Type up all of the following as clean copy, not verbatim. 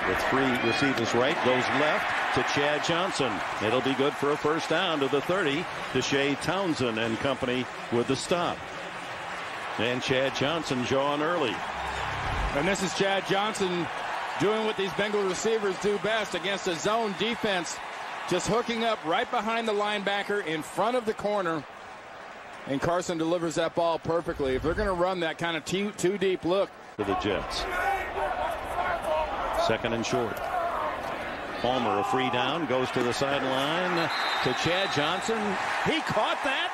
With 3 receivers right, goes left to Chad Johnson. It'll be good for a first down to the 30 to Shea Townsend and company with the stop. And Chad Johnson jawing early. And this is Chad Johnson doing what these Bengal receivers do best against a zone defense. Just hooking up right behind the linebacker in front of the corner. And Carson delivers that ball perfectly. If they're going to run that kind of too deep look. For the Jets. Second and short. Palmer, a free down, goes to the sideline to Chad Johnson. He caught that.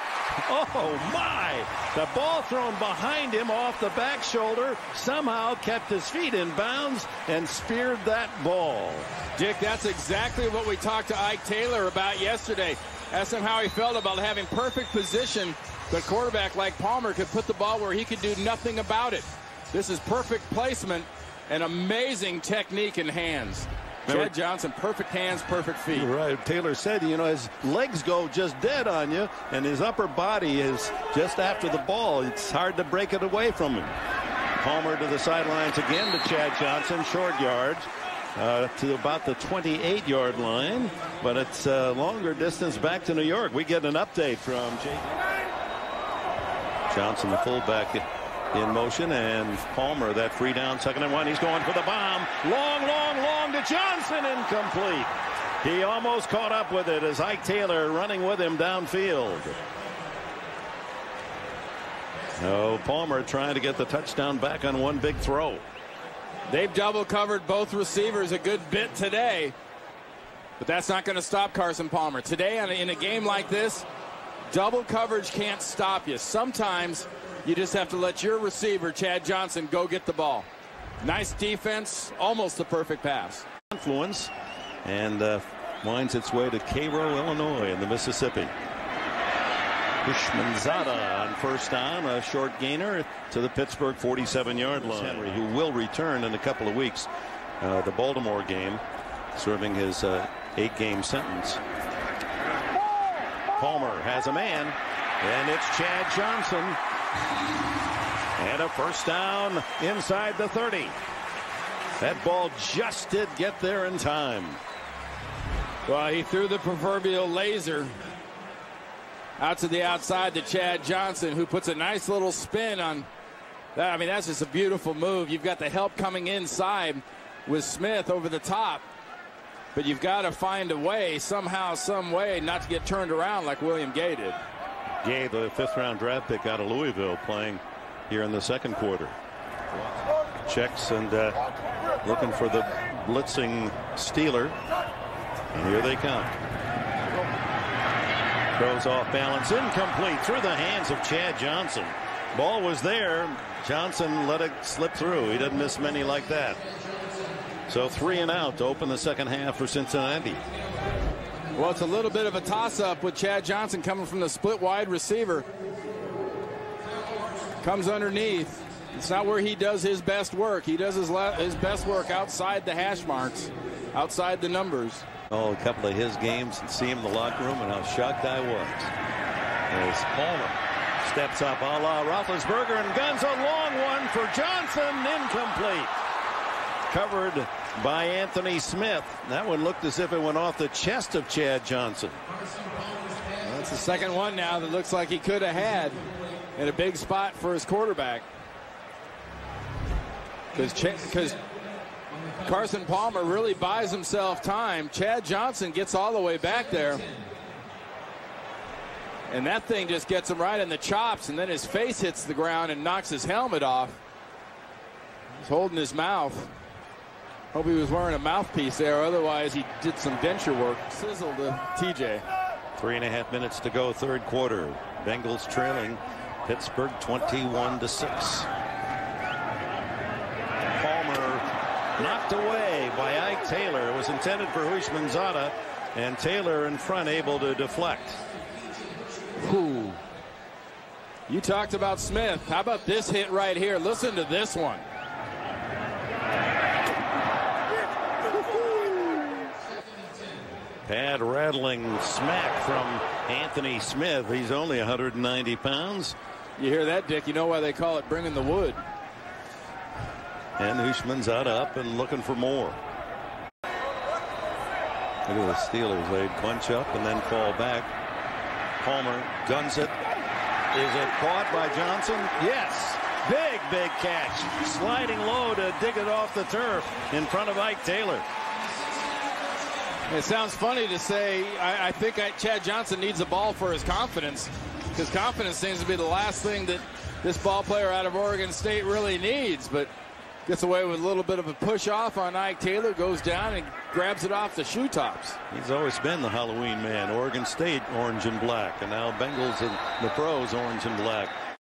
Oh, my. The ball thrown behind him off the back shoulder. Somehow kept his feet in bounds and speared that ball. Dick, that's exactly what we talked to Ike Taylor about yesterday. Asked him how he felt about having perfect position, but quarterback like Palmer could put the ball where he could do nothing about it. This is perfect placement and amazing technique in hands. Chad Johnson, perfect hands, perfect feet. Right. Taylor said, you know, his legs go just dead on you, and his upper body is just after the ball. It's hard to break it away from him. Palmer to the sidelines again to Chad Johnson. Short yards to about the 28-yard line, but it's a longer distance back to New York. We get an update from Johnson, the fullback, in motion, and Palmer, that free down, 2nd and 1. He's going for the bomb. Long to Johnson, incomplete. He almost caught up with it as Ike Taylor running with him downfield. No, Palmer trying to get the touchdown back on one big throw. They've double covered both receivers a good bit today, but that's not going to stop Carson Palmer. Today, in a game like this, double coverage can't stop you. Sometimes you just have to let your receiver, Chad Johnson, go get the ball. Nice defense, almost the perfect pass. Influence, and winds its way to Cairo, Illinois, in the Mississippi. Houshmandzadeh on first down, a short gainer to the Pittsburgh 47-yard line. Henry, who will return in a couple of weeks, the Baltimore game, serving his 8-game sentence. Palmer has a man, and it's Chad Johnson. And a first down inside the 30. That ball just did get there in time. Well, he threw the proverbial laser out to the outside to Chad Johnson, who puts a nice little spin on that. I mean, that's just a beautiful move. You've got the help coming inside with Smith over the top, but you've got to find a way, somehow, some way, not to get turned around like William Gay did. Gay, the 5th-round draft pick out of Louisville, playing here in the second quarter. Checks and looking for the blitzing Steeler. And here they come. Throws off balance, incomplete, through the hands of Chad Johnson. Ball was there. Johnson let it slip through. He didn't miss many like that. So 3 and out to open the second half for Cincinnati. Well, it's a little bit of a toss-up with Chad Johnson coming from the split wide receiver. Comes underneath. It's not where he does his best work. He does his best work outside the hash marks, outside the numbers. Oh, a couple of his games and see him in the locker room, and how shocked I was. As Palmer steps up a la Roethlisberger and guns a long one for Johnson, incomplete. Covered by Anthony Smith. That one looked as if it went off the chest of Chad Johnson. Well, that's the second one now that looks like he could have had in a big spot for his quarterback. Because Carson Palmer really buys himself time. Chad Johnson gets all the way back there. And that thing just gets him right in the chops, and then his face hits the ground and knocks his helmet off. He's holding his mouth. Hope he was wearing a mouthpiece there, otherwise he did some denture work. Sizzle to TJ. 3.5 minutes to go, third quarter. Bengals trailing Pittsburgh 21-6. Palmer knocked away by Ike Taylor. It was intended for Houshmandzadeh, and Taylor in front able to deflect. Ooh. You talked about Smith. How about this hit right here? Listen to this one. Pad rattling smack from Anthony Smith. He's only 190 pounds. You hear that, Dick? You know why they call it bringing the wood. And Houshmandzadeh up and looking for more. Look at the Steelers. They bunch up and then fall back. Palmer guns it. Is it caught by Johnson? Yes. Big catch. Sliding low to dig it off the turf in front of Ike Taylor. It sounds funny to say. I think Chad Johnson needs a ball for his confidence, because confidence seems to be the last thing that this ball player out of Oregon State really needs. But gets away with a little bit of a push off on Ike Taylor, goes down and grabs it off the shoe tops. He's always been the Halloween man. Oregon State orange and black, and now Bengals and the pros orange and black.